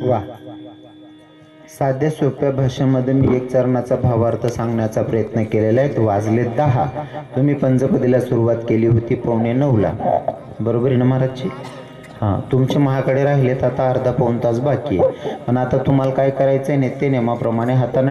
वा, साध्या सोप्या भाषेमध्ये मी एक चरणाचा भावार्थ सांगण्याचा प्रयत्न केलेला आहे. तो वाजले 10. तुम्ही पंचपदीला सुरुवात केली होती 8:45ला, बरोबर आहे ना महाराजजी? हां, तुमचे महाकडे राहिलेत आता अर्धा पाऊण तास बाकी आहे. पण आता तुम्हाला काय करायचं आहे नित्य नियमाप्रमाणे हाताने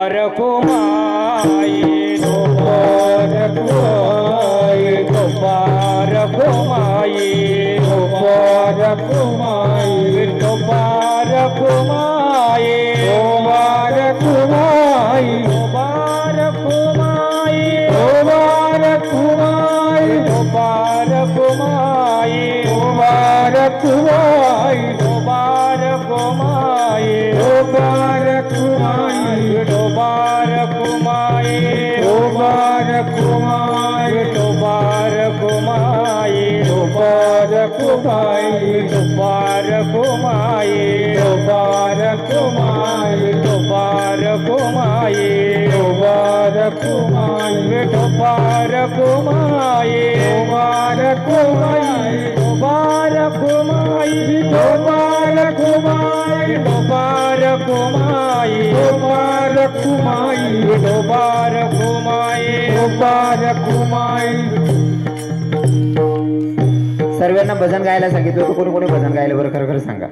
सर्वांना भजन गायला सांगितलं होतं. कोणी कोणी भजन गायलं बरं? खरं खरं सांगा.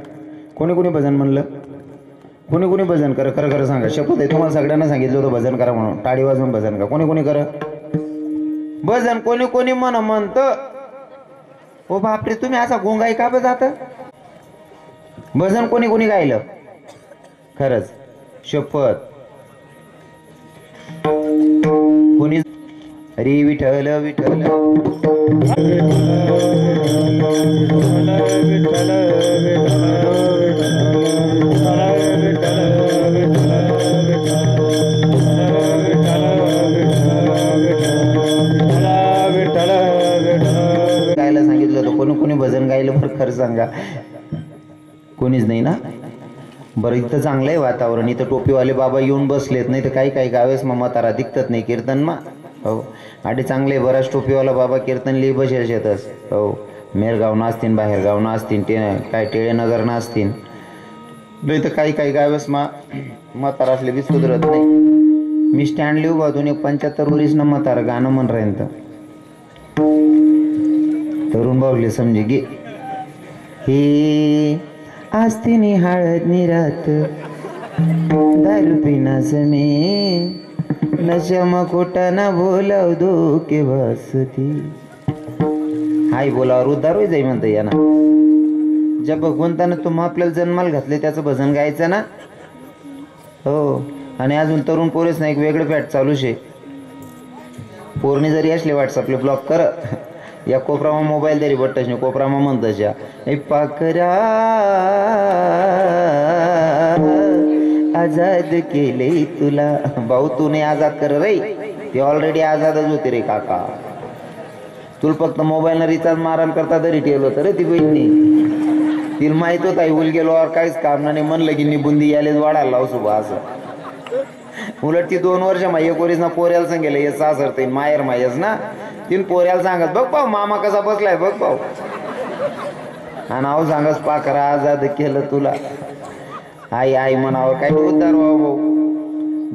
कोणी कोणी भजन म्हणलं? कोणी कोणी भजन कर? खरं खरं सांगा. शपथ आहे तुम्हाला सगळ्यांना सांगितलं होतं भजन करा म्हणून. टाळी वाजवून भजन करा. कोणी कोणी कर भजन? कोणी कोणी म्हणतं ओ बापरे, तुम्ही असा गोंगाई का जात? भजन कोणी कोणी गायलं? खरंच शपथ. कोणी? हरी विठ्ठल विठ्ठल गायला सांगितलं होतं. कोणी कोणी भजन गायलं बरं? खरं सांगा. कोणीच नाही ना? बरं, इथं चांगलं आहे वातावरण. इथं टोपीवाले बाबा येऊन बसलेत. नाही तर काही काही गावेस मग म्हातारा दिखतात नाही कीर्तन मा. हो, आधी चांगले बराच टोपीवाला बाबा कीर्तन लिहि बसेल येतच. हो, मेरगावनं असतील, बाहेर गावनं असतील, काय टेळेनगरनं असतील. नाही तर काही काही गावेस म्हातारा असले बी सुधरत नाही. मी स्टँड लिहू बाजून 75 वरीसनं म्हातारा गाणं म्हण राहीन तर तरुण बावले समजे गे. हे आस्तिनी हळद निरात दारू पिना जमे नशा खोटा ना बोलाव दो के वासती. हाय बोलावर उद्धार जाई म्हणतं या ना. ज्या भगवंतानं तुम्हा आपल्याला जन्माला घातले त्याचं भजन गायचं ना. हो, आणि अजून तरुण पोरेच नाही, एक वेगळं फॅट चालू शे. पोरणी जरी असले व्हॉट्सअपला ब्लॉक कर. या कोपरामा मोबाईल तरी बट्टच नाही. कोपरामा म्हणतस या पाकरा आजाद केले तुला. भाऊ तू नाही आजाद कर रे, ते ऑलरेडी आजादच होते रे काका. तुला फक्त मोबाईलनं रिचार्ज मारायला करता तरी ठेवलं होतं रे ती बहिणी. तिला माहित होता उल गेलो और काहीच काम नाही. म्हणलं की निबुंदी यालेच वाढायला लाव सुबा असं. उलट ती 2 वर्ष माय कोरीस ना पोऱ्याला सांगेल हे सासर ते मायर मायच ना. तीन पोऱ्याला सांगत बघ पाहू मामा कसा बसलाय बघ पाहू. आणि नाव सांगस पाखरा आजाद केलं तुला. आई आई म्हणावं काय उद्धार भाऊ.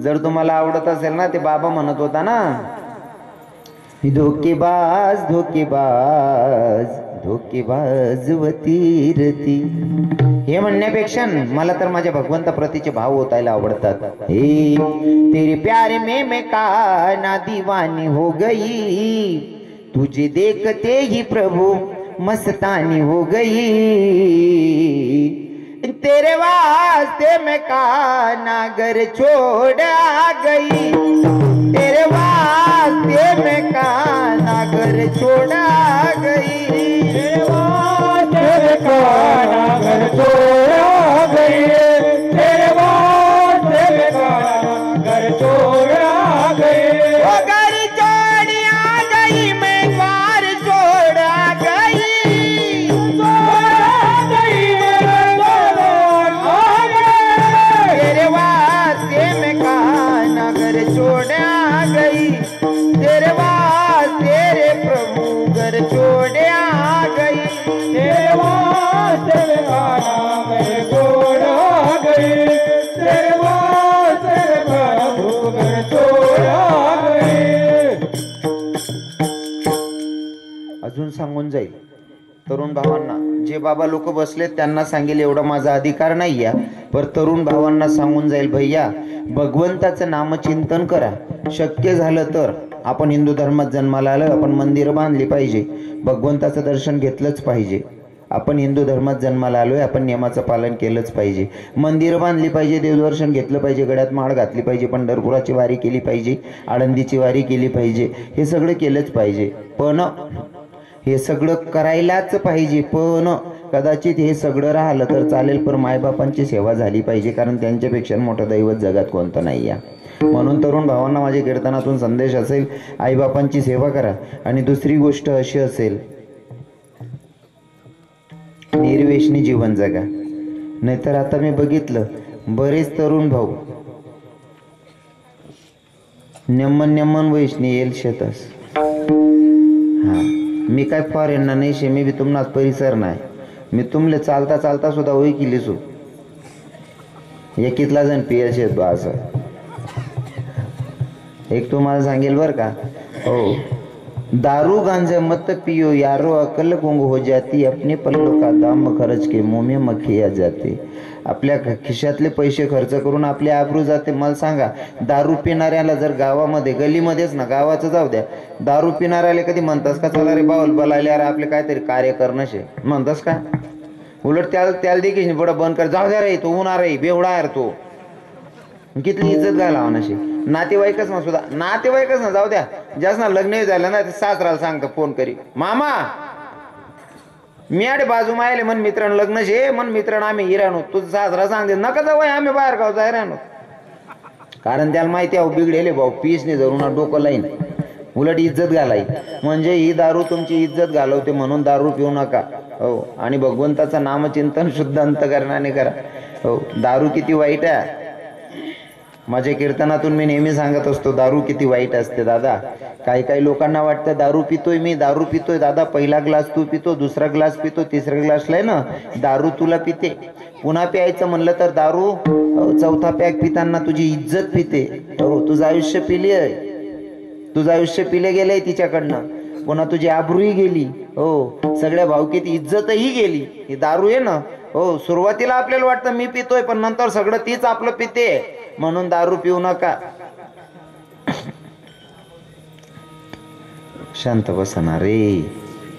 जर तुम्हाला आवडत असेल ना, ते बाबा म्हणत होता ना, धोकेबाज धोकेबाज धोकेबाज वतीरती. हे म्हणण्यापेक्षा मला तर माझ्या भगवंता प्रतीचे भाव ओतायला आवडतात. हे तेरे प्यार में मैं काना दीवानी हो गई, तुझे देखते ही प्रभु मस्तानी हो गई. तेरे वास्ते मैं काना घर छोड़ आ गई. तेरे वास्ते मैं काना घर छोड़ आ गई. तेरे वास्ते मैं काना घर छोड़ आ गई. तेरे वास्ते मैं काना घर छोड़ आ गई. वो घर छोड़ आ गई, मैं द्वार छोड़ आ गई. तेरे वास्ते मैं काना घर छोड़ आ गई. तेरे वास्ते रे प्रभु घर छोड़ आ गई. तेरे वास्ते मैं काना तरुण भावांना, जे बाबा लोक बसलेत त्यांना सांगेल एवढा माझा अधिकार नाही या, पर तरुण भावांना सांगून जाईल, भैया भगवंताचं नामचिंतन करा. शक्य झालं तर आपण हिंदू धर्मात जन्माला आलो, आपण मंदिरं बांधली पाहिजे, भगवंताचं दर्शन घेतलंच पाहिजे. आपण हिंदू धर्मात जन्माला आलोय, आपण नियमाचं पालन केलंच पाहिजे. मंदिरं बांधली पाहिजे, देवदर्शन घेतलं पाहिजे, गळ्यात माळ घातली पाहिजे, पंढरपुराची वारी केली पाहिजे, आळंदीची वारी केली पाहिजे, हे सगळं केलंच पाहिजे. पण हे सगळं करायलाच पाहिजे. पण कदाचित हे सगळं राहिलं तर चालेल, पण मायबापांची सेवा झाली पाहिजे, कारण त्यांच्यापेक्षा मोठं दैवत जगात कोणतं नाही या. म्हणून तरुण भावांना माझ्या कीर्तनातून संदेश असेल, आईबापांची सेवा करा. आणि दुसरी गोष्ट अशी असेल, निर्व्यसनी जीवन जगा. नाहीतर आता मी बघितलं बरेच तरुण भाऊ नेमन वैष्णी येईल शेतस. हा, मी काय फॉरेनना नाही शे, मी बी तुम्हाला परिसर नाही, मी तुमले चालता चालता सुद्धा ओळखीली सु एकीतला जण पियस येत बा. असं एक तुम्हाला सांगेल बर का, हो, दारू गांजा मत पियो यारो, अकल गुंग हो जाती, अपने पल्लों का दाम खर्च के मुंह में मक्खियां जाते. आपल्या खिशातले पैसे खर्च करून आपली आबरू जाते. मला सांगा, दारू पिणाऱ्याला जर गावामध्ये, गलीमध्येच ना, गावाचं जाऊ द्या, दारू पिणाऱ्याला कधी म्हणतास का चला रे बावल बलायला यार आपले काहीतरी कार्य करणं शे, म्हणतास का? उलट त्याला देखील बडं बंद कर, जाऊ द्या रे तो होणार रे बेवडा यार, तो किती इज्जत घालावा नशी. नातेवाईकच ना सुद्धा, नातेवाईकच ना जाऊ द्या, जास्त ना लग्न झालं ना सासराला सांगतं फोन करी, मामा मी आडे बाजू मायले मन मित्रांनो लग्न शे, मन मित्रांनो आम्ही हिराणू, तुझं सासरा सांगते नका जाऊ आम्ही बाहेर गाव जाय राहणो. कारण त्याला माहिती आहे बिघडेले भाऊ पीसने धरून डोकं लाईन, उलट इज्जत घालाई. म्हणजे ही दारू तुमची इज्जत घालवते, म्हणून दारू पिऊ नका. हो, आणि भगवंताचं नामचिंतन शुद्ध अंतकरणाने करा. हो, दारू किती वाईट आहे. माझ्या कीर्तनातून मी नेहमी सांगत असतो, दारू किती वाईट असते दादा. काही लोकांना वाटतं दारू पितोय दादा, पहिला ग्लास तू पितो, दुसरा ग्लास पितो, तिसरा ग्लासला आहे ना दारू तुला पिते. पुन्हा प्यायचं म्हणलं तर दारू चौथा पॅक पिताना तुझी इज्जत पिते. हो, तुझं आयुष्य तुझं आयुष्य पिले गेलंय तिच्याकडनं, पुन्हा तुझी आबरूही गेली. हो, सगळ्या भावकीत इज्जतही गेली. ही दारू आहे ना, हो, सुरुवातीला आपल्याला वाटतं मी पितोय, पण नंतर सगळं तीच आपलं पिते. म्हणून दारू पिऊ नका. शांत बसना रे,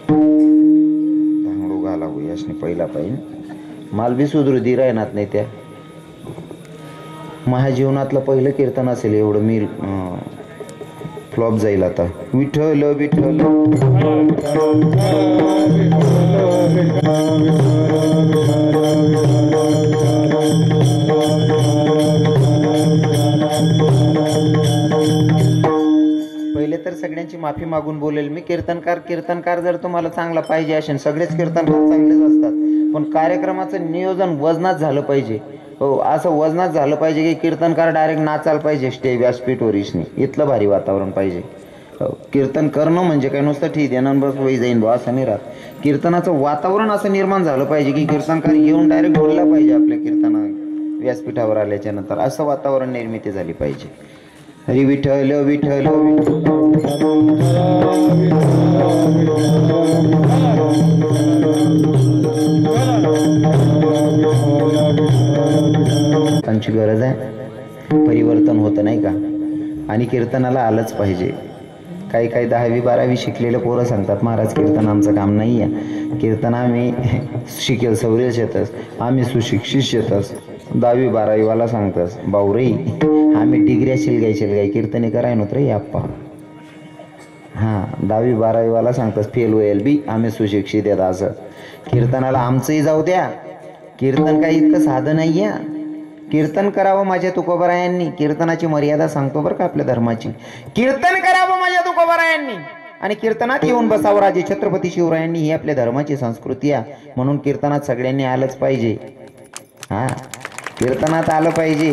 धांगडू घाला यासने पहिला पाहिजे, माल बी सुधरू दी राहणार नाही. त्या माझ्या जीवनातलं पहिलं कीर्तन असेल एवढं, मी फ्लॉप जाईल आता. विठ्ठल विठ्ठल पहिले तर सगळ्यांची माफी मागून बोलेल मी. कीर्तनकार जर तुम्हाला चांगला पाहिजे असेल, सगळेच कीर्तनकार चांगलेच असतात, पण कार्यक्रमाचं नियोजन वजनात झालं पाहिजे. हो, असं वजनात झालं पाहिजे की कीर्तनकार डायरेक्ट नाचायला पाहिजे स्टेज व्यासपीठवर इसने, इथलं भारी वातावरण पाहिजे. हो, कीर्तन करणं म्हणजे काय नुसतं ठीक आहे बस वही जाईन बा असं नाही राहत. कीर्तनाचं वातावरण असं निर्माण झालं पाहिजे की कीर्तनकार येऊन डायरेक्ट बोलला पाहिजे आपल्या कीर्तना व्यासपीठावर आल्याच्या नंतर, असं वातावरण निर्मिती झाली पाहिजे. हरी विठ्ठल विठ्ठल त्यांची गरज आहे, परिवर्तन होतं नाही का. आणि कीर्तनाला आलंच पाहिजे. काही 10वी-12वी शिकलेले पोरं सांगतात महाराज कीर्तन आमचं काम नाही आहे. कीर्तन आम्ही शिकेल सवरेल शेतस, आम्ही सुशिक्षित शेतस. 10वी-12वी वाला सांगतस भाऊ रे आम्ही डिग्र्या शिलगाई कीर्तने कराय नव्हत रे आप्पा. हां, 10वी-12वी वाला सांगतस फेल होईल बी, आम्ही सुशिक्षित आहेत. असं कीर्तनाला आमचंही जाऊ द्या. कीर्तन काही इतकं साधं नाही आहे. कीर्तन करावं माझ्या तुकोबारायांनी, कीर्तनाची मर्यादा सांगतो बरं का आपल्या धर्माची. कीर्तन करावं माझ्या तुकोबारायांनी आणि कीर्तनात येऊन बसावं राजे छत्रपती शिवरायांनी, ही आपल्या धर्माची संस्कृती आहे. म्हणून कीर्तनात सगळ्यांनी आलंच पाहिजे. हां, कीर्तनात आलं पाहिजे.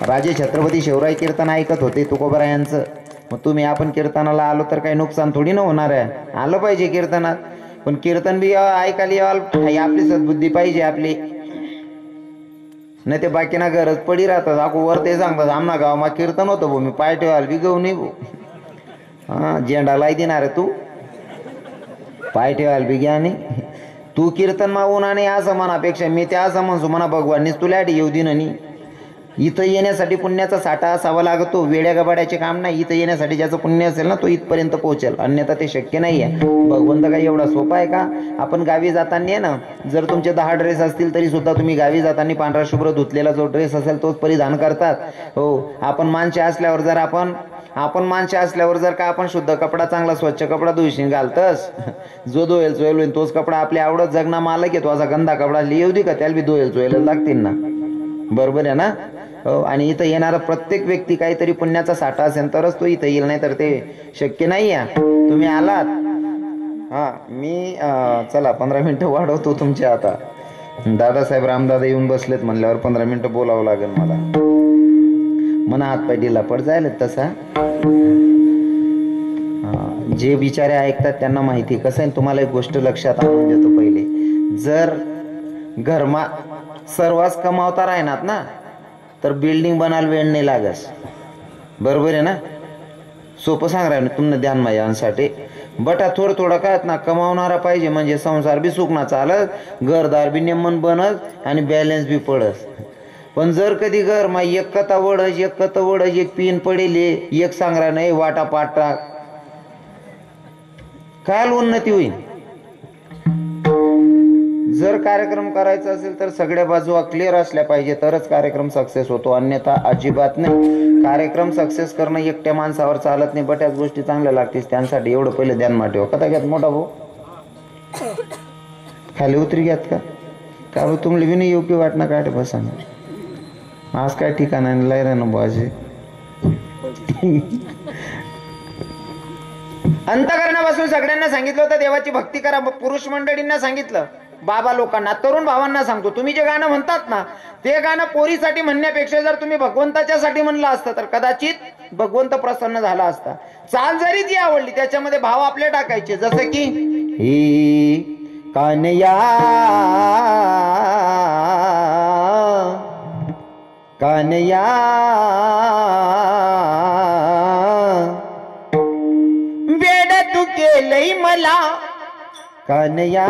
राजे छत्रपती शिवराय कीर्तन ऐकत होते तुकोबारायांचं, मग तुम्ही आपण कीर्तनाला आलो तर काही नुकसान थोडी न होणार आहे. आलं पाहिजे कीर्तनात, पण कीर्तन बी ऐकायला याल आपली सद्बुद्धी पाहिजे आपली. नाही ते बाकीना गरज पडी राहतात. आखो वर ते सांगतात आमना गावात कीर्तन होतं भाऊ, मी पाय ठेवाल बी गहू नाही भाऊ. हां, झेंडा लाई देणार आहे तू, पाय ठेवायला बी घ्या नाही. तू कीर्तन मागून आणि असं म्हणापेक्षा मी त्या असं म्हणसो म्हणा भगवाननीच तुला येऊ दिन आणि इथं येण्यासाठी पुण्याचा साठा असावा लागतो. वेड्या गबाड्याचे काम नाही. इथं येण्यासाठी ज्याचं पुण्य असेल ना तो इथपर्यंत पोहोचेल, अन्यथा ते शक्य नाही आहे. भगवंत काही एवढा सोपा आहे का? आपण गावी जाताना आहे ना, जर तुमचे 10 ड्रेस असतील तरी सुद्धा तुम्ही गावी जाताना पांढरा शुभ्र धुतलेला जो ड्रेस असेल तोच परिधान करतात. हो, आपण माणसे असल्यावर जर आपण माणसे असल्यावर जर का आपण शुद्ध कपडा, चांगला स्वच्छ कपडा धुशीन घालतस, जो धुवेल चोईल तोच कपडा आपल्या आवडत जगना मालक आहे. तो असा गंदा कपडा लिहू दे का, त्याला बी धुवेल चोईल लागतील ना, बरोबर आहे ना? हो, आणि इथं येणारा प्रत्येक व्यक्ती काहीतरी पुण्याचा साठा असेल तरच तो इथं येईल, नाही तर ते शक्य नाही आहे. तुम्ही आलात. हा, मी चला 15 मिनिटं वाढवतो तुमचे. आता दादासाहेब रामदादा येऊन बसलेत म्हणल्यावर 15 मिनिटं बोलावं लागेल मला. मना हातपाय ढिला पड जायला तसा. जे बिचारे ऐकतात त्यांना माहिती. कसं आहे, तुम्हाला एक गोष्ट लक्षात आणून देतो पहिले. जर घरमा सर्वांच कमावता राहणार ना तर बिल्डिंग बनायला वेळ नाही लागस, बरोबर आहे ना? सोपं सांग राहिलं तुम्हाला ध्यान माझ्यासाठी. बटा थोडं थोडं काय ना कमावणारा पाहिजे, म्हणजे संसार बी सुखना चालत, घरदार बी नेमन बनत आणि बॅलन्स बी पडस. पण जर कधी घर मा एक कथा वडस एक पिन पडेले, एक सांगरा नाही वाटा पाटा, काय उन्नती होईल? जर कार्यक्रम करायचा असेल तर सगळ्या बाजू क्लिअर असल्या पाहिजे तरच कार्यक्रम सक्सेस होतो, अन्यथा अजिबात नाही. कार्यक्रम सक्सेस करणं एकट्या माणसावर चालत नाही. बट्याच गोष्टी चांगल्या लागतील, त्यांसाठी एवढं पहिले ध्यान मा ठेवा. कथा घ्यात मोठा भाऊ खाली उतरी घ्यात का भाऊ, तुमले बी नाही योग्य वाटणं काय बसा ना. आज काय ठिकाण लायरा ना बाजे. अंतःकरणापासून सगळ्यांना सांगितलं होतं देवाची भक्ती करा. पुरुष मंडळींना सांगितलं, बाबा लोकांना, तरुण भावांना सांगतो, तुम्ही जे गाणं म्हणतात ना ते गाणं पोरीसाठी म्हणण्यापेक्षा जर तुम्ही भगवंताच्यासाठी म्हणलं असतं तर कदाचित भगवंत प्रसन्न झाला असता. चाल जरी ती आवडली त्याच्यामध्ये भाव आपले टाकायचे, जसं की ही कानया कानया बेड तू केलंय मला कानया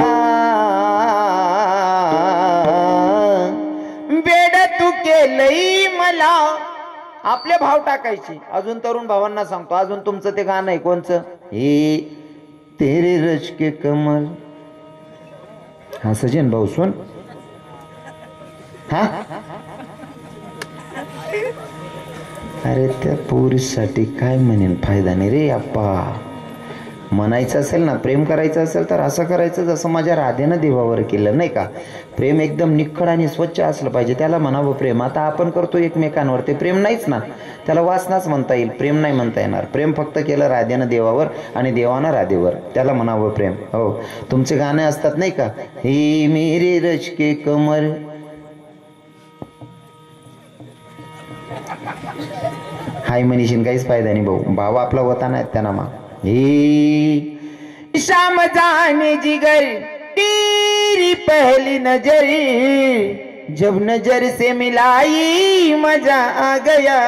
बेड तू केलंय मला. आपले भाव टाकायचे. अजून तरुण भावांना सांगतो, अजून तुमचं ते गाणं आहे कोणचं, हे तेरे रच के कमल. हा सजन भाऊ सुन. हा, अरे त्या पोरीसाठी काय म्हणेन फायदा नाही रे अप्पा. म्हणायचं असेल ना, प्रेम करायचं असेल तर असं करायचं जसं माझ्या राधेनं देवावर केलं, नाही का? प्रेम एकदम निखळ आणि स्वच्छ असलं पाहिजे, त्याला म्हणावं प्रेम. आता आपण करतो एकमेकांवर, ते प्रेम नाहीच ना, त्याला वासनाच म्हणता येईल, प्रेम नाही म्हणता येणार. प्रेम फक्त केलं राधेनं देवावर आणि देवानं राधेवर, त्याला म्हणावं प्रेम. हो, तुमचे गाणे असतात नाही का, हे मेरे रच के कमर, हाय मनीषीन काहीच फायदा नाही भाऊ. भाव आपला होता नाही त्यांना मा. हे शाम जाने जिगर तेरी पहली नजर, जब नजर से मिलाई मजा आ गया,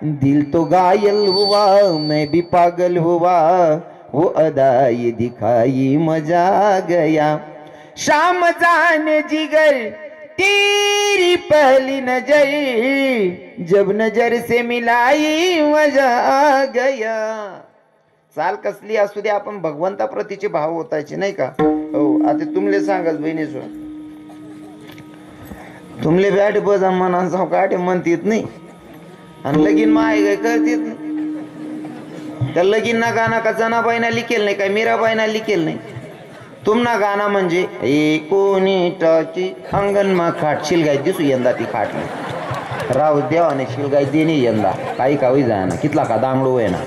दिल तो घायल हुआ मैं भी पागल हुआ, वो अदा ये दिखाई मजा आ गया. शाम जाने जिगर तेरी पहली नजर, जब नजर से मिलाई मजा आ गया. चाल कसली असू दे, आपण भगवंताप्रतीचे भाव होतायचे, नाही का? हो, आता तुमले सांगाच बहिणी सो, तुमले बॅट बजा मनान जाऊ काटे म्हणतीत नाही आणि लगीन माय काय करतीत नाही. त्या लगीन ना गाणं का जनाबाईना लिखेल नाही, काय मीराबाईना लिखेल नाही. तुमना गाणं म्हणजे कोणी टाकी अंगण मा खाट, शिलगाई दिसू यंदा ती खाट नाही राहू देवाने शिलगाई देणे यंदा, काही कावी जाय ना, कितला का दांगडो आहे ना.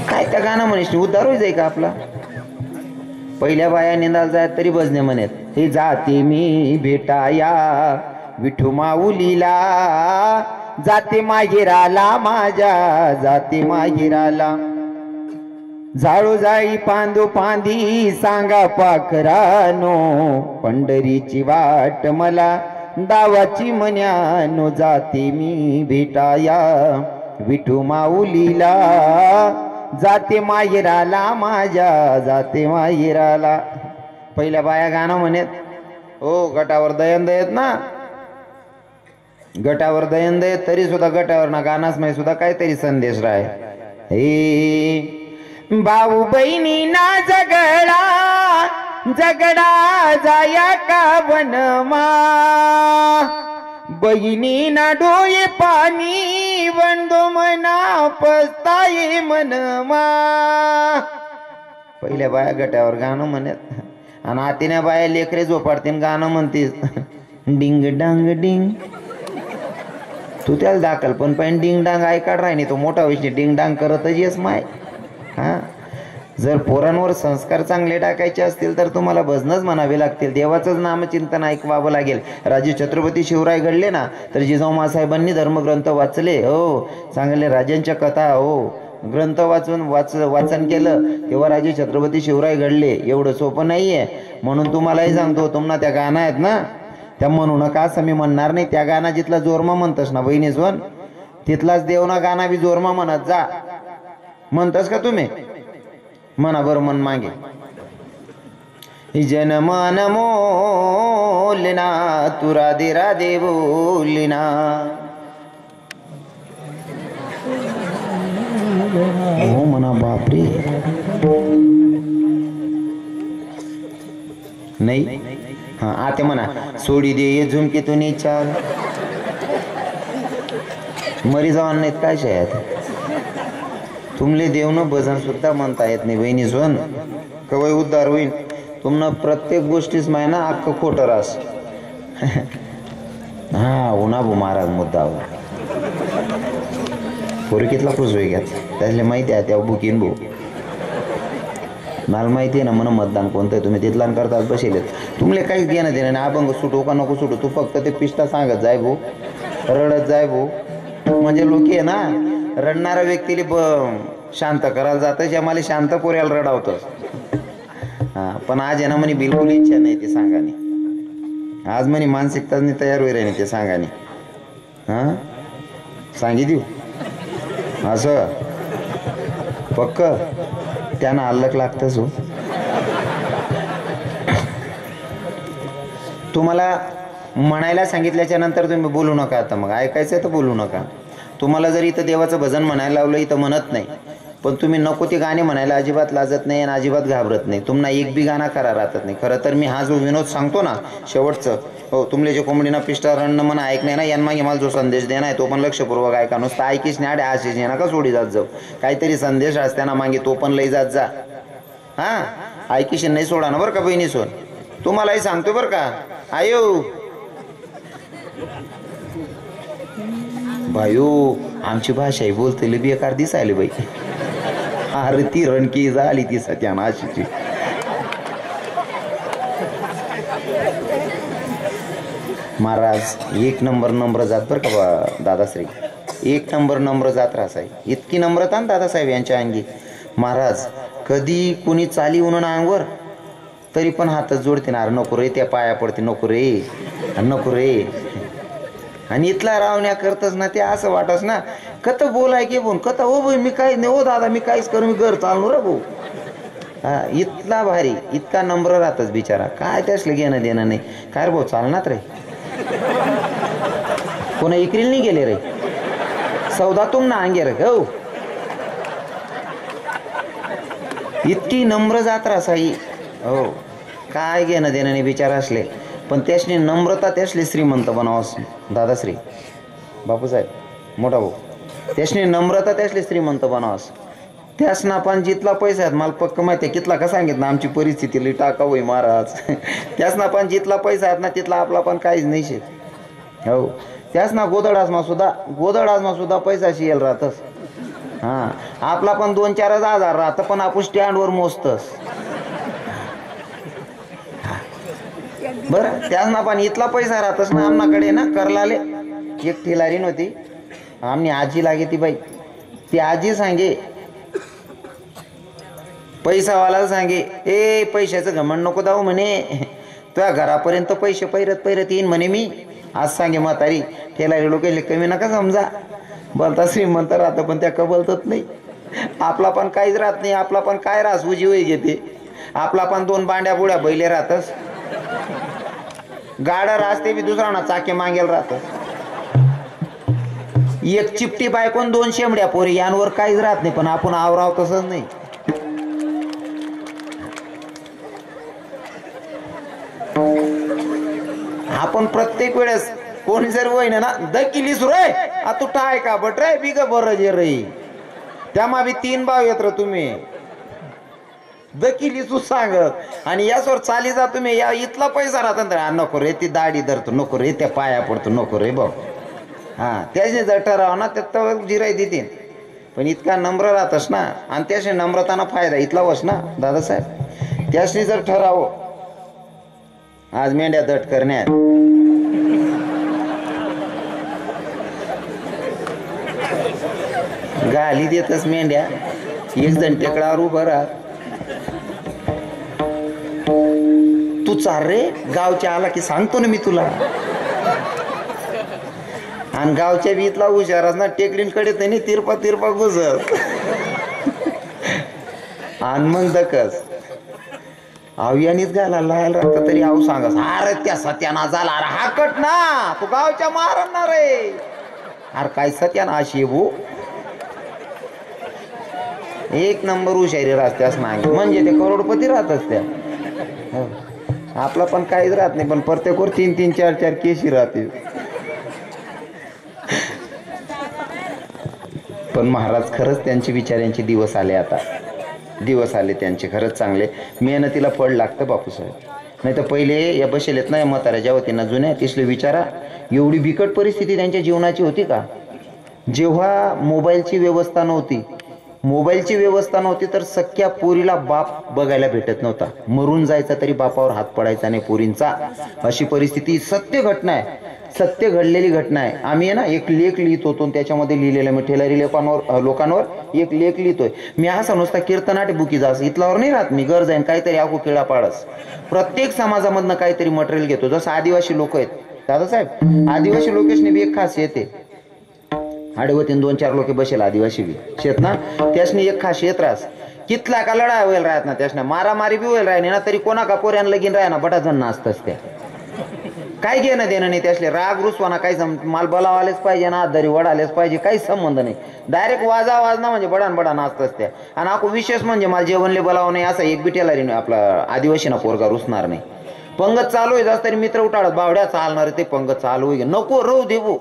काय त्या गाणं म्हणेस उद्धार होई जाई का आपला. पहिल्या बाया निंदाल जाय तरी भजने म्हणत, हे जाते मी भेटाया विठू माऊलीला, जाते माहेराला माझ्या जाते माहेराला, जाळू जाळी पांदू पांदी सांगा पाखरानो, पंढरीची वाट मला दावाची मन्यानो, जाते मी भेटाया विठू माऊलीला, जाते माहेराला माझ्या जाते माहेराला. पहिल्या बाया गाणं म्हणत, हो गटावर दयंद येत ना, गटावर दयंद येत तरी सुद्धा गटावर ना गाणाच नाही सुद्धा काहीतरी संदेश राय. हे भाऊ बहिणी ना झगडा झगडा जाया का वनमा, बहिणी ना डोळे पाणी वंदो मना पस्ताये मनमा. पहिल्या बाया गटावर गाणं म्हणत आणि आतीने बाया लेकरे झोपाडतीन गाणं म्हणतीस डिंग डांग डिंग. तू त्याला दाखल पण पाहिजे डिंग डांग ऐकाड राहिनी तो मोठा विषय डिंग डांग करतच येस माय. हा जर पोरांवर संस्कार चांगले टाकायचे असतील तर तुम्हाला भजनच म्हणावे लागतील, देवाचंच नामचिंतन ऐकवावं लागेल. राजे छत्रपती शिवराय घडले ना तर जिजाऊ मासाहेबांनी धर्मग्रंथ वाचले, हो चांगले राजांच्या कथा, हो ग्रंथ वाचन केलं तेव्हा राजे छत्रपती शिवराय घडले. एवढं सोपं नाहीये. म्हणून तुम्हालाही सांगतो, तुम्हाला त्या गाणं आहेत ना त्या म्हणू नका असं मी म्हणणार नाही. त्या गाणं जिथला जोरमा म्हणतस ना बहिणी सोन तिथलाच देवना गाणं बी जोरमा म्हणत जा. म्हणतस का तुम्ही? म्हणा बरं मन मागे. जनमान मोलना तू राधे राधे बोलना, हो म्हणा बापरे. नाही हा आता म्हणा सोडी दे ये झुमके तू चाल. मरी जाऊन नाहीत काय शायद तुमले देवनं भजन सुद्धा म्हणता येत नाही बहिणी सोन. कवय उद्धार होईल तुमनं प्रत्येक गोष्टीच माय ना अख्खं खोटं रास. हा उन्हाभू महाराज मुद्दावर पोरकीतला खुश होई घ्या त्याला माहिती आहे त्या बुकीन भाऊ मला माहिती आहे ना मन मतदान कोणतं आहे. तुम्ही तिथला करतात बसेल तुमले काहीच घेणं देणं नाही. अभंग सुटू का नको सुटू तू फक्त ते पिष्टा सांगत जाय भाऊ, रडत जाय भाऊ. म्हणजे लोक आहे ना रडणाऱ्या व्यक्तीला शांत करायला जातं जे मला शांत पोऱ्याला रडावतं. हा पण आज आहे ना म्हणे बिलकुल इच्छा नाही ते सांगाने. आज म्हणे मानसिकता तयार होईल नाही ते सांगाने. हा सांगी देऊ असं पक्क त्यानं अल्लक लागतच हो. तुम्हाला म्हणायला सांगितल्याच्या नंतर तुम्ही बोलू नका. आता मग ऐकायचं तर बोलू नका. तुम्हाला जर इथं देवाचं भजन म्हणायला लावलं इथं म्हणत नाही पण तुम्ही नको ते गाणे म्हणायला अजिबात लाजत नाही आणि अजिबात घाबरत नाही. तुम्हाला एक बी गाणं करा राहत नाही. खरं तर मी हा जो विनोद सांगतो ना शेवटचं, हो तुमले जे कोंबडीना पिष्टा रणनं म्हणा ऐक नाही ना यांमागे मला जो संदेश देणार आहे तो पण लक्षपूर्वक ऐका. नुसतं ऐकीच नाही आडे आशिष नाही नका सोडी जात जाऊ. काहीतरी संदेश असताना मागे तो पण लई जात जा. हा ऐकीशी नाही सोडा ना बरं का बहिणी सोन. तुम्हालाही सांगतो बरं का. आयो बायो आमची भाषा बोलते बेकार दिसायला बाई. अरे ती रणकी झाली ती सत्यानाशीची. महाराज एक नंबर जात बरं का दादाश्री. एक नंबर जात रासाई. इतकी नम्रता ना दादासाहेब यांच्या अंगी. महाराज कधी कुणी चाली उन्हा अंगवर तरी पण हातच जोडते ना. नको रे त्या पाया पडते नको रे. आणि इथला रावण्या करतच ना ते असं वाटस ना कत बोलाय की बोल कत हो भाई मी काही नाही हो दादा मी काहीच करू मी घर चालू रे भाऊ. हा इतला भारी इतका नम्र राहतच बिचारा. काय त्यासले घेणं देणं नाही. काय रे भाऊ चालणार रे कोणा इकरील नाही गेले रे सौदा तुम ना अंगे रे हो. इतकी नम्र जात रासाई हो. काय घेणं देणं नाही बिचारा असले पण त्यासनी नम्रता त्यासले श्रीमंत बनावस. दादाश्री बापूसाहेब मोठा भाऊ त्यासनी नम्रता त्यासले श्रीमंत बनावस. त्यासना पण जितला पैसा आहेत मला पक्क माहिती आहे कितला का सांगितलं आमची परिस्थिती लई टाका होई महाराज. त्यासना पण जितला पैसा आहेत ना तिथला आपला पण काहीच नाही शे हो. त्यासना गोदड आजमा सुद्धा पैसाशी येईल राहतस. हा आपला पण 2-4 हजार राहतं पण आपण स्टँडवर मोजतस बरं. त्यासना पण इथला पैसा राहतस ना. आमनाकडे ना करलाले एक ठेलारी नव्हती आमनी आजी लागे ती बाई. ती आजी सांगे पैसावाला सांगे ए पैशाचं घमंड नको दाऊ म्हणे तुझ्या घरापर्यंत पैसे पैरत येईन म्हणे मी. आज सांगे म्हातारी ठेलारी लोक कमी नका समजा. बोलता श्रीमंत राहतं पण त्या कबलतच नाही. आपला पण काहीच राहत नाही. आपला पण काय रास उजी वय घेते. आपला पण 2 बांड्या बुड्या बैले राहतस. गाडा राहते बी दुसरा ना चाके मागेल राहतस. एक चिपटी बायकोन 2 शेंबड्या पोरी यांवर काहीच राहत नाही. पण आपण आवराव तसंच नाही. आपण प्रत्येक वेळेस कोणी जर होईना ना दकिलीस रे आ तू टाय का बट रे बिग बर जे रे त्यामा बी 3 भाव येत तुम्ही दकिली तू सांगत आणि यासवर चाली जा तुम्ही. या इथला पैसा राहता नको रे ती दाढी धरतो नको रे त्या पाया पडतो नको रे भाऊ. हा त्याने जर ठराव ना त्यात जिराई देते. पण इतका नम्र राहतस ना आणि त्याशी नम्रताना फायदा इथला वस ना दादासाहेब. त्याशी जर ठराव आज मेंढ्या दट करण्यात गाली देतच मेंढ्या. एक जण टेकडावर उभं राहत. तू चाल रे गावच्या आला की सांगतो ना मी तुला. आणि गावच्या बीतला हुशार ना टेकडींकडे त्यांनी तिरपा तिरपा गुजत आणि मग दकस आवयानीच गाला लायला राहता तरी आऊ सांगस अरे त्या सत्याना झाला अरे हाकट ना तू गावच्या मारणार रे. अरे काय सत्याना अशी भू एक नंबर हुशारी राहत्यास नाही म्हणजे ते करोडपती राहतच त्या. आपला पण काहीच राहत नाही. पण प्रत्येकावर 3-3 4-4 केशी राहते. पण महाराज खरंच त्यांचे विचारांचे दिवस आले. आता दिवस आले त्यांचे खरंच चांगले. मेहनतीला फळ लागतं बापूसाहेब. नाही तर पहिले या बसेलेत ना या म्हाताऱ्याच्या वतीनं जुन्या तिसले विचारा एवढी बिकट परिस्थिती त्यांच्या जीवनाची होती का. जेव्हा मोबाईलची व्यवस्था नव्हती तर सख्या पोरीला बाप बघायला भेटत नव्हता. मरून जायचा तरी बापावर हात पडायचा नाही पोरींचा. अशी परिस्थिती सत्य घटना आहे. सत्य घडलेली घटना आहे. आम्ही आहे ना एक लेख लिहित होतो त्याच्यामध्ये लिहिलेलं मी ठेलारी लोकांवर एक लेख लिहितोय मी. असा नुसता कीर्तनाटे बुकी जास इथलावर नाही राहत मी. घर जाईन काहीतरी आखू किळा पाडस. प्रत्येक समाजामधनं काहीतरी मटेरियल घेतो. जसं आदिवासी लोक आहेत दादासाहेब. आदिवासी लोकेशने बी एक खासियत आहे. आडवतीन 2-4 लोक बसेल आदिवासी बी शेत ना त्यासनी एक खासियत राहस. कितला का लढाई होईल राहत ना त्यासने मारामारी बी होईल राहिली ना तरी कोणा का पोऱ्यान लगीन राह ना बटा जण असतच त्या. काय घेणं देणं नाही त्यासले. राग रुसवाना काही माल बलावालेच पाहिजे ना दरी वडालेच पाहिजे काही संबंध नाही. डायरेक्ट वाजा ना म्हणजे बडान असतच त्या. आणि आपण विशेष म्हणजे मला जेवणले बोलावं नाही असा एक बिटेला आपला आदिवासी ना पोरगा रुसणार नाही. पंगत चालू आहे जास्त तरी मित्र उठाडत बावड्या चालणार ते पंगत चालू आहे नको रहू देऊ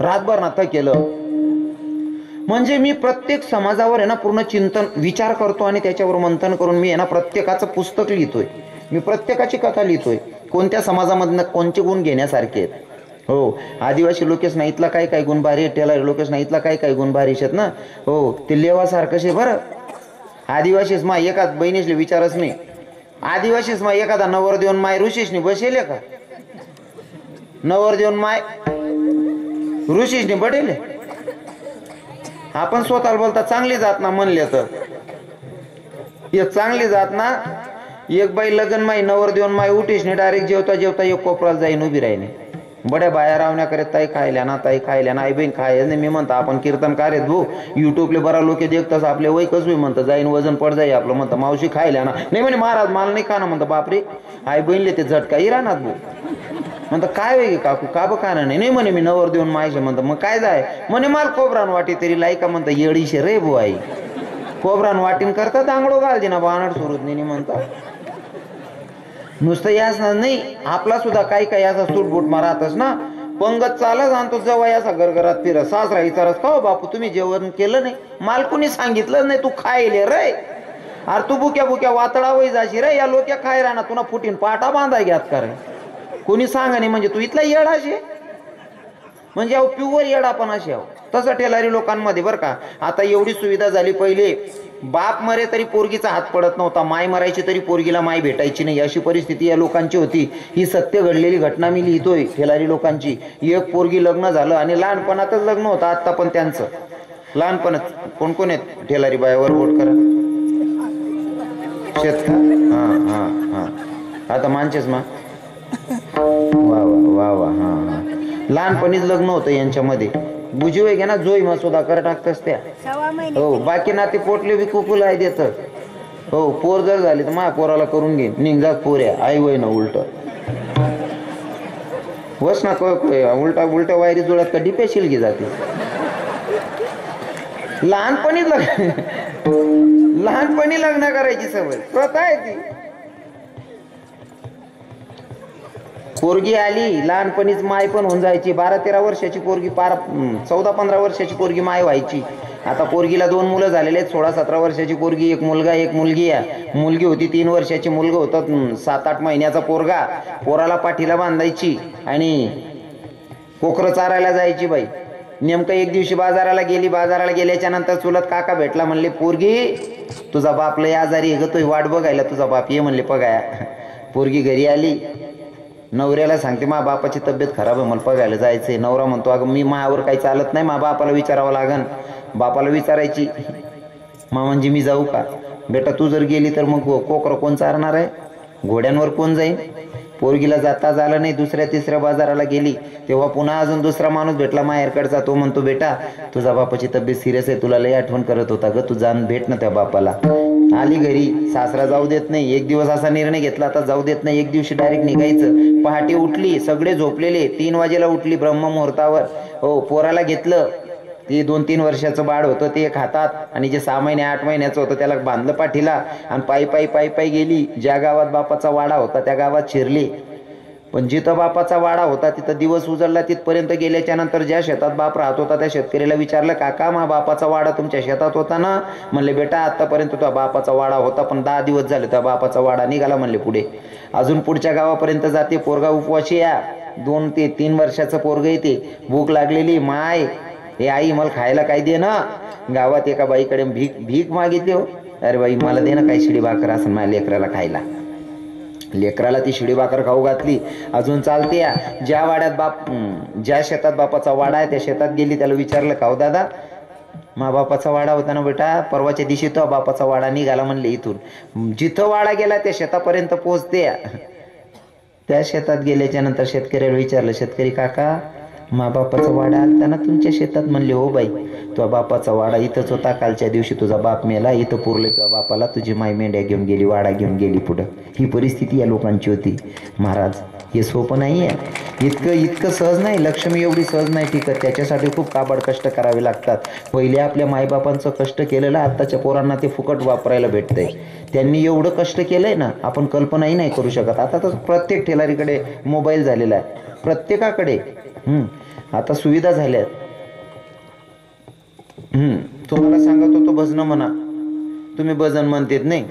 रातभर ना केलं. म्हणजे मी प्रत्येक समाजावर आहे ना पूर्ण चिंतन विचार करतो आणि त्याच्यावर मंथन करून मी आहे ना प्रत्येकाचं पुस्तक लिहितोय. मी प्रत्येकाची कथा लिहितोय. कोणत्या समाजामधनं कोणते गुण घेण्यासारखे आहेत. हो आदिवासी लोकेश ना इथला काय काय गुण भारी. टेलारी लोकेश ना इथला काय काय गुण भारी आहेत ना. हो ते लेवासारखं शे बरं. आदिवासीच मा एकाच बहिणीसले विचारच नाही. आदिवासीच मा एखादा नवर देऊन माय ऋषीशनी बसेल का. नवर देऊन माय ऋषीशने बडेले. आपण स्वतःला बोलता चांगली जात ना म्हणले तर एक चांगली जात ना एक बाई लगन माई नवर देऊन माय उठीशने डायरेक्ट जेवता जेवता एक कोपराला जाईन उभी राहिने. बड्या बाया रावण्या करत ताई खायल्या ना आई बहीण खाय नाही. मी म्हणता आपण कीर्तन कार्य भाऊ युट्यूबले बरा लोक देखतस आपले वय कसं म्हणतं जाईन वजन पड जाई आपलं म्हणतं मावशी खायल्या ना नाही म्हणे महाराज मला नाही खाणं म्हणतं. बापरे आई बहीणले ते झटकाही राहणार भाऊ. म्हणतं काय वेगळे काकू का ब का नाही म्हणे मी नवर देऊन मायशे म्हणतं. मग काय जाय म्हणे मला कोबरान वाटी तरी लायका म्हणतं येडीशे रे भो आई. कोबरान वाटीन करतात आंगडो घालते ना बाणड सुरूत नाही म्हणतात. नुसतं याच नाही आपला सुद्धा काही काही असा सूटबूट मारतच ना. पंगत चालच आणतो जवळ असा गरगरात फिरत सासरा विचारस का हो बापू तुम्ही जेवण केलं नाही. मालकुनी सांगितलं नाही तू खायले रे. अरे तू बुक्या वातडा वय जाशी रे. या लोक्या खाय राहणार तुला फुटीन पाटा बांधाय घ्यात का रे. कोणी सांगा नाही म्हणजे तू इथला येडा शे म्हणजे प्युअर येडा पण असे तसं टेलारी लोकांमध्ये बरं का. आता एवढी सुविधा झाली. पहिले बाप मरे तरी पोरगीचा हात पडत नव्हता. माय मरायची तरी पोरगीला माय भेटायची नाही. अशी परिस्थिती या लोकांची होती. ही सत्य घडलेली घटना मी लिहितोय टेलारी लोकांची. एक पोरगी लग्न झालं आणि लहानपणातच लग्न होतं. आता पण त्यांचं लहानपणात कोण कोण आहेत टेलारी बायावर वोट करा शेत हा आता मानचेच मा वा वा वा वा. हा लहानपणीच लग्न होतं यांच्यामध्ये. बुजी होय ना जोई मसुदा कर टाकतस त्या हो बाकी ना ते पोटले बी कुकुल आहे देत हो पोर जर झाली तर माझ्या पोराला करून घे निघ जात पोऱ्या आई वय ना उलट वस ना उलटा उलटा वायरी जुळत का डिपे शिलगी जाते लहानपणी लग्न करायची सवय प्रथा आहे ती पोरगी आली लहानपणीच माय पण होऊन जायची 12-13 वर्षाची पोरगी 14-15 वर्षाची पोरगी माय व्हायची आता पोरगीला 2 मुलं झालेले आहेत 16-17 वर्षाची पोरगी एक मुलगा एक मुलगी आहे मुलगी होती 3 वर्षाची मुलगा होता 7-8 महिन्याचा पोरगा पोराला पाठीला बांधायची आणि कोकरं चारायला जायची बाई नेमकं एक दिवशी बाजाराला गेल्याच्या नंतर चुलत काका भेटला म्हणले पोरगी तुझा बाप लय आजारी गतोय वाट बघायला तुझा बाप ये म्हणले बघाया पोरगी घरी आली नवऱ्याला सांगते मा बापाची तब्येत खराब आहे मला बघायला जायचंय नवरा म्हणतो अगं मी मायावर काही चालत नाही मा बापाला विचारावं लागन बापाला विचारायची मा म्हणजे मी जाऊ का बेटा तू जर गेली तर मग कोकरं कोण चारणार आहे घोड्यांवर कोण जाईल पोरगीला जाता झालं नाही 2-3 बाजाराला गेली तेव्हा पुन्हा अजून दुसरा माणूस भेटला माहेरकडचा तो म्हणतो बेटा तुझा बापाची तब्येत सिरियस आहे तुला लय आठवण करत होता ग तू जाऊन भेट ना त्या बापाला आली घरी सासरा जाऊ देत नाही एक दिवस असा निर्णय घेतला आता जाऊ देत नाही एक दिवशी डायरेक्ट निघायचं पहाटे उठली सगळे झोपलेले 3 वाजेला उठली ब्रह्ममुहूर्तावर हो पोराला घेतलं ते 2-3 वर्षाचं बाळ होतं ते एक हातात आणि जे 6 महिने 8 महिन्याचं होतं त्याला बांधलं पाठीला आणि पायी गेली ज्या गावात बापाचा वाडा होता त्या गावात शिरली पण जिथं बापाचा वाडा होता तिथं दिवस उजळला तिथपर्यंत गेल्याच्या नंतर ज्या शेतात बाप राहत होता त्या शेतकऱ्याला विचारलं काका मा बापाचा वाडा तुमच्या शेतात होता ना म्हणले बेटा आतापर्यंत तुझा बापाचा वाडा होता पण 10 दिवस झाले त्या बापाचा वाडा निघाला म्हणले पुढे अजून पुढच्या गावापर्यंत जाते पोरगा उपवाशी या 2 ते 3 वर्षाचं पोरग येते भूक लागलेली माय हे आई मला खायला काय दे ना गावात एका बाईकडे भीक मागितली हो अरे बाई मला दे ना काही शिडी भाकर असं माझ्या लेकराला खायला लेकराला ती शिडी भाकर खाऊ घातली अजून चालते ज्या वाड्यात ज्या शेतात बापाचा वाडा आहे त्या शेतात गेली त्याला विचारलं खाऊ दादा मा बापाचा वाडा होता ना बेटा परवाच्या दिवशी तो बापाचा वाडा निघाला म्हणले इथून जिथं वाडा गेला त्या शेतापर्यंत पोहोचते त्या शेतात गेल्याच्या नंतर शेतकऱ्याला विचारलं शेतकरी काका मा बापाचा वाडा आलता ना तुमच्या शेतात म्हणले हो बाई तुझा बापाचा वाडा इथंच होता कालच्या दिवशी तुझा बाप मेला इथं पुरले तुझ्या बापाला तुझी माय मेंढ्या घेऊन गेली वाडा घेऊन गेली पुढं ही परिस्थिती या लोकांची होती महाराज हे सोपं नाही आहे इतकं सहज नाही लक्ष्मी एवढी सहज नाही टिकत त्याच्यासाठी खूप काबाड कष्ट करावे लागतात पहिले आपल्या मायबापांचं कष्ट केलेलं आत्ताच्या पोरांना ते फुकट वापरायला भेटतंय त्यांनी एवढं कष्ट केलंय ना आपण कल्पनाही नाही करू शकत आता तर प्रत्येक ठेलारीकडे मोबाईल झालेला आहे प्रत्येकाकडे आता सुविधा झाल्यात तुम्हाला सांगत होतो भजन म्हणा तुम्ही भजन म्हणतेत नाही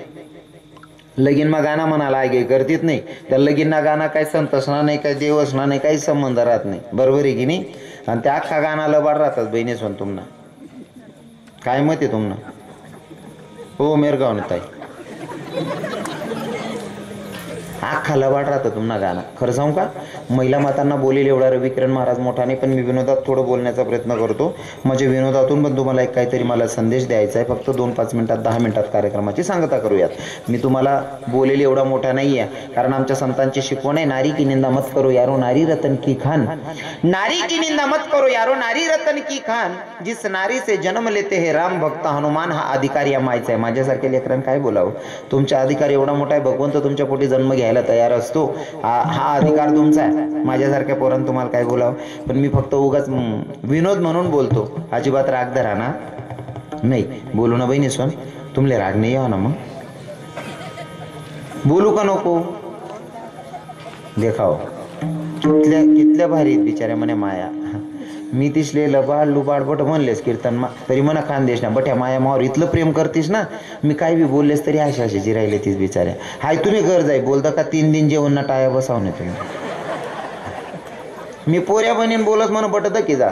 लगीन मा गाणं म्हणाला आगे करतीत नाही त्या लगीनना गाणं काय संत असणार नाही काय देव असणार नाही काही संबंध राहत नाही बरोबर आहे की नाही आणि त्या अख्खा गाणं लबाड राहतात बहिणी सोन तुम्हाला काय मत आहे तुम्हाला हो मेरगाव ताई अख्खा लबाड राहतं तुम्हाला गाणं खरं सांगू का महिला मातांना बोलेल एवढा रविकिरण महाराज मोठा नाही पण मी विनोदात थोडं बोलण्याचा प्रयत्न करतो म्हणजे विनोदातून पण तुम्हाला एक काहीतरी मला संदेश द्यायचा आहे फक्त 2-5 मिनिटात 10 मिनिटात कार्यक्रमाची सांगता करूयात मी तुम्हाला बोलेल एवढा मोठा नाही आहे कारण आमच्या संतांची शिकवण आहे नारी की निंदा मत करो यारो नारी रतन की खान नारी की निंदा मत करो यारो नारी रतन की खान जिस नारी से जन्म लेते हे राम भक्त हनुमान हा अधिकार या मायचा आहे माझ्यासारख्या लेकरांना काय बोलावं तुमचा अधिकार एवढा मोठा आहे भगवंत तुमच्या पोटी जन्म घ्यायला तयार असतो हा अधिकार तुमचा आहे माझ्यासारख्या पोरांना तुम्हाला काय बोलावं पण मी फक्त उगाच विनोद म्हणून बोलतो अजिबात राग धरा ना नाही बोलू ना बहिणी सोन तुमले राग नाही यावं ना मग बोलू का नको देखाव कितल्या भारी बिचाऱ्या म्हणे माया मी तिसले लबाड लुबाड बट म्हणलेस कीर्तन तरी म्हणा खानदेश ना बट्या माया मावर इथलं प्रेम करतीस ना मी काय बी बोललेस तरी अशी राहिले तीच बिचाऱ्या हाय तुम्ही घर जाई बोलता का 3 दिन जेवण ना टाया बसावणे तुम्ही मी पोऱ्या बनीन बोलत म्हणून बटत की जा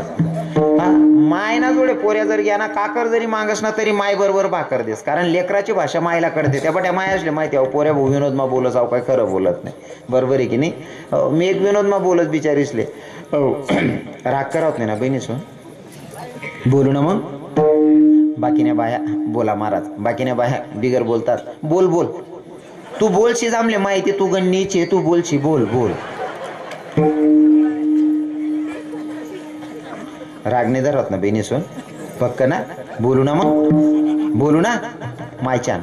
माय ना जोडे पोऱ्या जर घ्या ना काकर जरी मागस ना तरी माय बरोबर भाकर देस कारण लेकराची भाषा मायला कळते त्या बट्या माय असले माहिती आहे पोऱ्या भाऊ विनोद मा बोलत आहो काय खरं बोलत नाही बरोबर आहे की नाही मी एक विनोद मा बोलत बिचारीसले राग करावत नाही ना बहिणी सोन बोलू ना मग बाकीने बाया बोला महाराज बाकीने बाया बिगर बोलतात बोल बोल तू बोलशी जामले माहिती तू गणनीचे तू बोलशी बोल बोल राग नाही धरत ना बहिणी सोन? पक्क ना? बोलू ना मग? बोलू ना मायच्यान?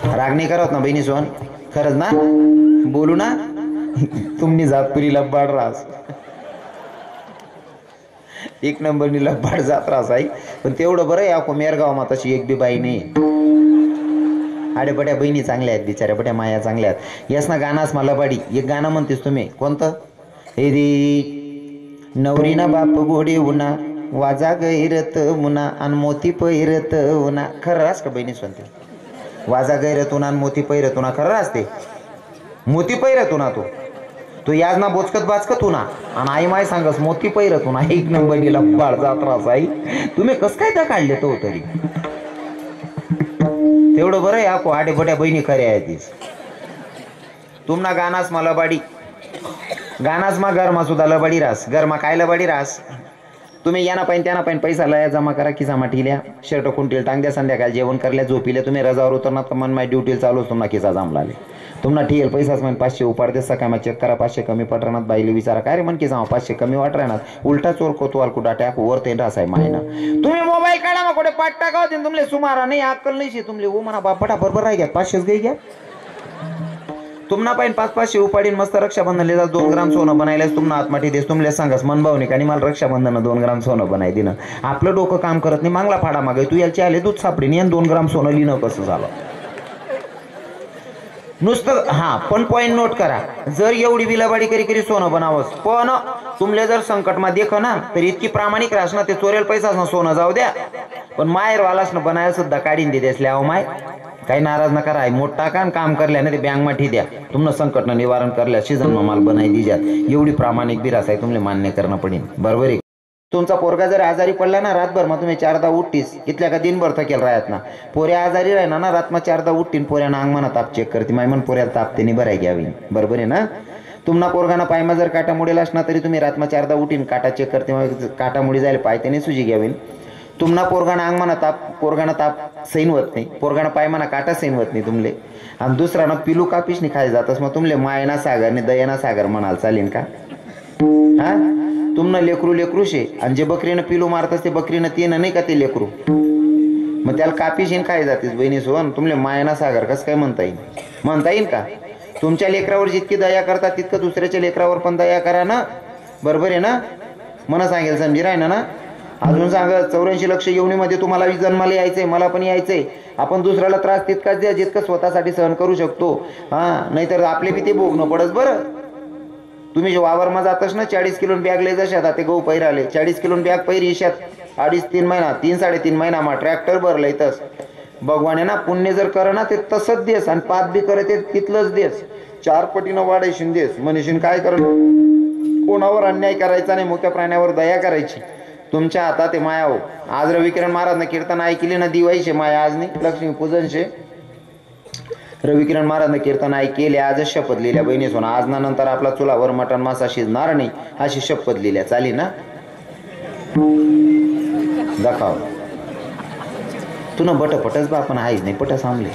राग नाही करत ना बहिणी सोन? खरंच ना? बोलू ना? तुम्ही जातपुरी लब्बाड रास, एक नंबरनी लब्बाड जात रास आई. पण तेवढं बरं आहे मेरगाव मा तशी एक बी बाई नाही. आडे बड्या बहिणी चांगल्या आहेत, बिचाऱ्या बड्या माया चांगल्या आहेत. यस ना गाणास मला लबाडी एक गाणं म्हणतेस तुम्ही कोणतं? हे रे नवरी ना बाप गोडे उन्हा वाजा गैरत मुना आणि मोती पैरत उन्हा. खरं रास का बहिणी म्हणते? वाजा गैरत उन्हा आणि मोती पैरत उन्हा खरं रास? ते मोती पैरत उन्हा तो याज ना बोचकत बाचकत उन्हा आणि आई माय सांगस मोती पैरत उन्हा. एक नंबर गेला बाळ जात रास आई. तुम्ही कस काय त्या काढले तो तरी? तेवढं बरं आहे आडे बड्या बहिणी खऱ्या आहे तीच. तुमना गानास मा लबाडी, गानास मा गरमा सुद्धा लबाडी रास. गरमा काय लबाडी रास? तुम्ही याना पाहिजे त्याना पाहिजे पैसा लया जमा करा की जमा ठिल्या शर्ट कुंटील टांग द्या, संध्याकाळ जेवण करल्या झोपिले तुम्ही रजावर उतरणार तर मन माय ड्युटीला चालू तुम्हाला किसा जमलाले. तुम्हाला ठेल पैसाच म्हण 500 उपाड दे सकाळ चेक करा 500 कमी पडरानात बाईले विचारा काय रे म्हण की जावा 500 कमी वाट राहणार. उलटा चोर कोतवाल कुठा टाक वर ते रासाय मायना. तुम्ही मोबाईल काढा मग कुठे पाठ टाका होते तुमले सुमारा नाही अक्कल नाही तुमले. ओ म्हणा बापटा बरोबर राही घ्या 500 गई घ्या. तुम्हाला पाहिजे 500-500 उपाडीन मस्त रक्षाबंधन ले 2 ग्राम सोनं बनायलाच तुम्हाला आत्माठी देस. तुमले सांगास मन भावने आणि मला रक्षाबंधन 2 ग्राम सोनं बनाय दिनं. आपलं डोकं काम करत नाही मागला फाडा मागे तू याचे आले दूध सापडीन यान 2 ग्राम सोनं लिहिणं कसं झालं नुसतं. हा पण पॉईंट नोट करा, जर एवढी विलाबाडी करी सोनं बनावस पण तुमले जर संकटमा देख ना तर इतकी प्रामाणिक रास ना ते चोरेल पैसाच ना सोनं जाऊ द्या पण मायर वालास ना बनायला सुद्धा काढीन दे देसले. अहो माय काही नाराज नका राय मोठा का काम करल्या ना ते बँक मा ठी द्या तुमनं संकट निवारण करल्या सीझन मा माल बनाई दिजात. एवढी प्रामाणिक बिरास आहे तुमले मान्य करणं पडेल बरोबर आहे. तुमचा पोरगा जर आजारी पडला ना रातभर मग तुम्ही 4दा उठतीस इथल्या का दिनभर थकेल राहत ना. पोऱ्या आजारी राहिना ना रात मग 4दा उठतीन पोऱ्यानं अंगमाना ताप चेक करते माय मन पोऱ्याला तापते नाही बराय घ्यावी बरोबर आहे ना. तुम्हाला पोरगाना पायमा जर काटा मुडेला असणार तरी तुम्ही रात मग 4दा उठीन काटा चेक करते काटा मुडी जायला पाय त्याने सुजी घ्यावी. तुम्हाला पोरगाना अंगमाना ताप पोरगाना ताप सैन होत नाही पोरगाना पायमाना काटा सैन होत नाही तुमले आणि दुसरानं पिलू कापिसनी खाय जातस मग तुमले मायना सागरने दयाना सागर म्हणाल चालेल का? हा तुमनं लेकरू शे आणि जे बकरीनं पिलू मारतस ते बकरीनं तीन नाही का ते लेकरू मग त्याला कापिशीन खाय जातेस बहिणी सोन. तुमले मायना सागर कसं काय म्हणता येईल का? तुमच्या लेकरावर जितकी दया करता तितकं दुसऱ्याच्या लेकरावर पण दया करा ना बरोबर आहे ना. मला सांगेल समजी राहिना ना. अजून सांगा 84 लक्ष येवणीमध्ये तुम्हाला जन्माला यायचंय मला पण यायचंय. आपण दुसऱ्याला त्रास तितकाच द्या जितकं स्वतःसाठी सहन करू शकतो. हा नाहीतर आपले बी ते भोगणं पडस बरं. तुम्ही जे वावरमा जातस ना 40 किलो बॅग लय जशात ते गहू पैराले 40 किलो बॅग पैरी शेत 2.5-3 महिना 3-3.5 महिना मा ट्रॅक्टर भरलंय तस भगवान ना पुण्य जर कर ना ते तसंच देस आणि पाप बी करे ते तिथलंच देस 4 पटीनं वाढायशीन देस. मनीषीन काय कर कोणावर अन्याय करायचा नाही मुख्य प्राण्यावर दया करायची. तुमच्या हातात आहे माया हो. आज रविकिरण महाराज ना कीर्तन ऐकली ना दिवाळीचे माया आज नाही लक्ष्मी पूजनचे रविकिरण महाराज ना कीर्तन ऐकेले आजच शपथ लिहिल्या बहिणी सोना आज ना नंतर आपला चुलावर मटण मासा शिजणार नाही अशी शपथ लिहिल्या चाली ना. दाखव तुला बटपटच बा पण आहेच नाही पट सामले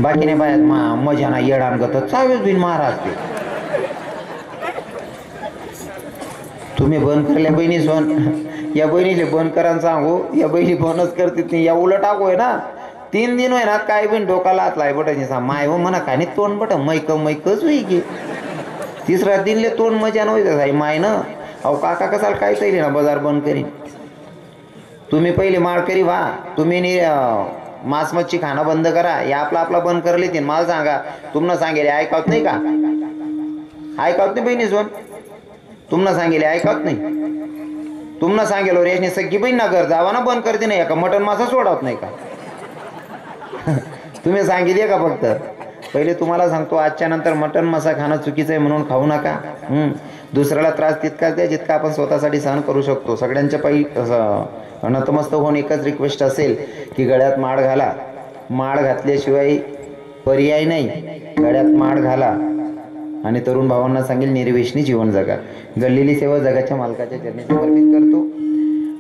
बाकी नाही बायात मजा ना येडान गत चावेच बिन महाराज ते तुम्ही बंद करल्या बहिणी सोन. या बहिणीले बंद करा सांगू या बहिणी बंदच करते नाही या उलट टाकू ना 3 दिन होय ना काय बिन डोकाला हातलाय बटायची सा माय हो म्हणा काय नाही तोंड बट मैकच होई गे 3रा दिनले तोंड मजा नव्हतं माय ना. अहो काका कसाल काय तरी ना बाजार बंद करीन. तुम्ही पहिले माळ करी वा तुम्ही मांस मच्छी खाणं बंद करा या आपला बंद करले तीन मला सांगा तुम्हाला सांगेल ऐकत नाही का? ऐकत नाही बहिणी सोन तुम्हाला सांगेल ऐकत नाही. तुम्हाला सांगेल रेशनी सगळी बहीण ना घर जावा ना बंद करते नाही का मटण मासा सोडत नाही का? तुम्ही सांगितले का? फक्त पहिले तुम्हाला सांगतो आजच्या नंतर मटण मासा खाणं चुकीचं आहे म्हणून खाऊ नका. दुसऱ्याला त्रास तितकाच द्या जितका आपण स्वतःसाठी सहन करू शकतो. सगळ्यांच्या पायी नतमस्त होऊन एकच रिक्वेस्ट असेल की गळ्यात माळ घाला. माळ घातल्याशिवाय पर्याय नाही. गळ्यात माळ घाला आणि तरुण भावांना सांगेल निर्वेशनी जीवन जगा. घडलेली सेवा जगाच्या मालकाच्या चरणी समर्पित करतो.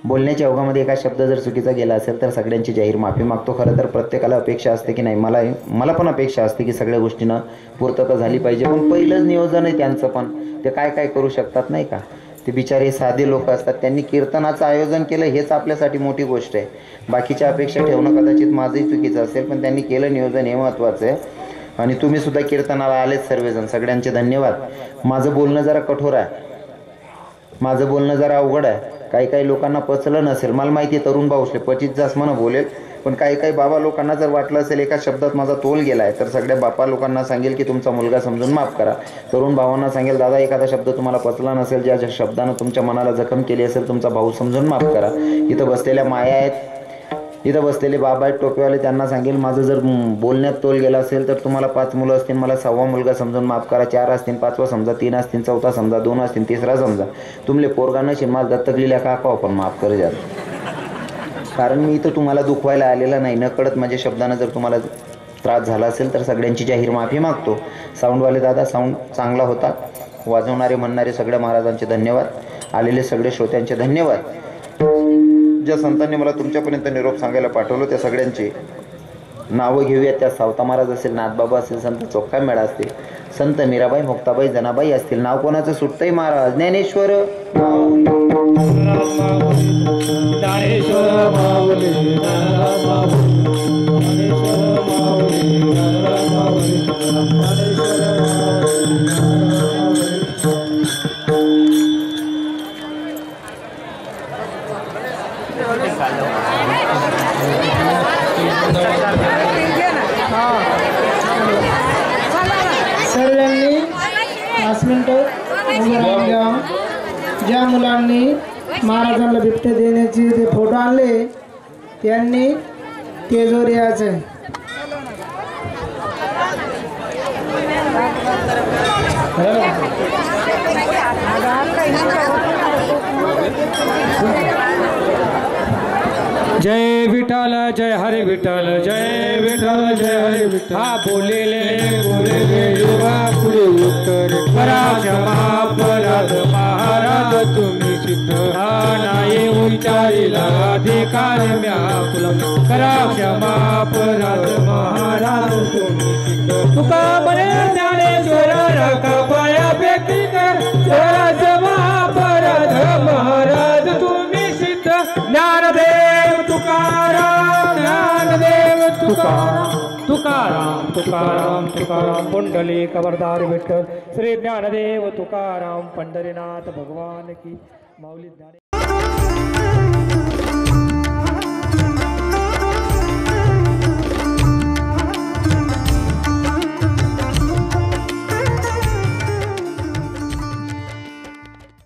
बोलण्याच्या ओघामध्ये एका शब्द जर चुकीचा गेला असेल तर सगळ्यांची जाहीर माफी मागतो. खरं तर प्रत्येकाला अपेक्षा असते की नाही, मला पण अपेक्षा असते की सगळ्या गोष्टींना पूर्तता झाली पाहिजे, पण पहिलंच नियोजन आहे त्यांचं पण. ते काय काय करू शकतात नाही का. ते बिचारे साधे लोक असतात, त्यांनी कीर्तनाचं आयोजन केलं हेच आपल्यासाठी मोठी गोष्ट आहे. बाकीच्या अपेक्षा ठेवणं कदाचित माझंही चुकीचं असेल, पण त्यांनी केलं नियोजन हे महत्त्वाचं आहे. आणि तुम्ही सुद्धा कीर्तनाला आलेच सर्वजण, सगळ्यांचे धन्यवाद. माझं बोलणं जरा कठोर आहे, माझं बोलणं जरा अवघड आहे, काही काही लोकांना पचलं नसेल. मला माहिती आहे तरुण भाऊसले पचित जास्त म्हणा बोलेल, पण काही काही बाबा लोकांना जर वाटलं असेल एका शब्दात माझा तोल गेला आहे, तर सगळ्या बापा लोकांना सांगेल की तुमचा मुलगा समजून माफ करा. तरुण भावांना सांगेल दादा एखादा शब्द तुम्हाला पचला नसेल, ज्या ज्या शब्दानं तुमच्या मनाला जखम केली असेल, तुमचा भाऊ समजून माफ करा. इथं बसलेल्या माया आहेत, इथं बसलेले बाबा आहेत टोपीवाले, त्यांना सांगेल माझं जर बोलण्यात तोल गेला असेल तर तुम्हाला 5 मुलं असतील, मला 6वा मुलगा समजून माफ करा. 4 असतील, 5वा समजा, 3 असतील, 4था समजा, 2 असतील, 3रा समजा. तुमले पोरगा नशील माझं दत्तक लिहिल्या काका पण माफ कर द्या, कारण मी इथं तुम्हाला दुखवायला आलेला नाही. नकळत माझ्या शब्दानं जर तुम्हाला त्रास झाला असेल तर सगळ्यांची जाहीर माफी मागतो. साऊंडवाले दादा साऊंड चांगला होता, वाजवणारे म्हणणारे सगळ्या महाराजांचे धन्यवाद, आलेले सगळे श्रोत्यांचे धन्यवाद. ज्या संतांनी मला तुमच्यापर्यंत निरोप सांगायला पाठवलं त्या सगळ्यांची नावं घेऊया. त्या सावता महाराज असेल, नाथबाबा असेल, संत चोक्का मेळा असतील, संत मीराबाई, मुक्ताबाई, जनाबाई असतील. नाव कोणाचं सुटतंय महाराज? ज्ञानेश्वर सर्वांनी 5 मिनिटं ज्या मुलांनी महाराजांना बिबटे देण्याचे ते फोटो आणले त्यांनी तेजोरी यायचे. जय विठ्ठल जय हरी विठ्ठल, जय विठ्ठल जय हरी विठ्ठल. हा बोलेले युवा पुढे उत्तर करा क्षमा अपराध महाराज तुम्ही सिद्ध. हा नाही उच्चारीला अधिकार व्याकुल करा क्षमा अपराध महाराज तुम्ही सिद्ध. तुका बरे ज्ञानेश्वर रका पाया व्यक्ती कर क्षमा अपराध महाराज तुम्ही सिद्ध. ज्ञानदेव तुकाराम, ज्ञानदेव तुकाराम, तुकाराम तुकाराम तुकाराम. पुंडली कबरदार विठ्ठल श्री ज्ञानदेव तुकाराम. पंढरीनाथ भगवान की माऊली ज्ञाने.